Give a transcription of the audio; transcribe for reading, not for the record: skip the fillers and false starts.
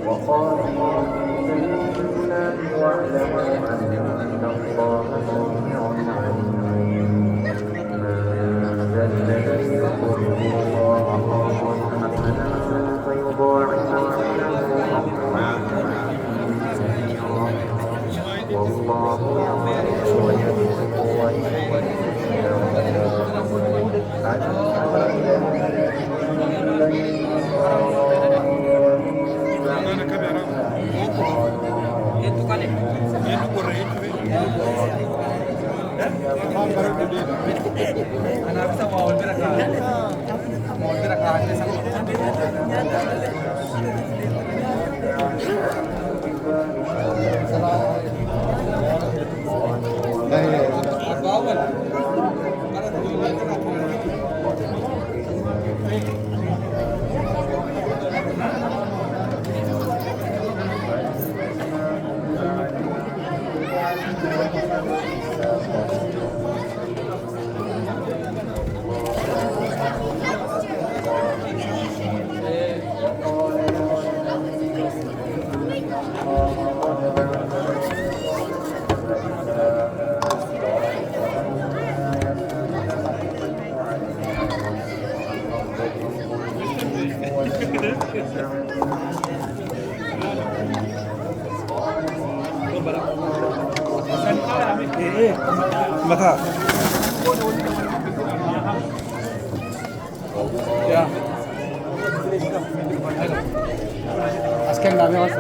وقاتلوا في سبيل الله واعلموا أن الله سميع عليم من ذا الذي يقرض الله قرضا حسنا فيضاعفه له والله يرزق ويرزق ويرزق Anak bisa mau bergerak, mau bergerak Maka ya asken dami was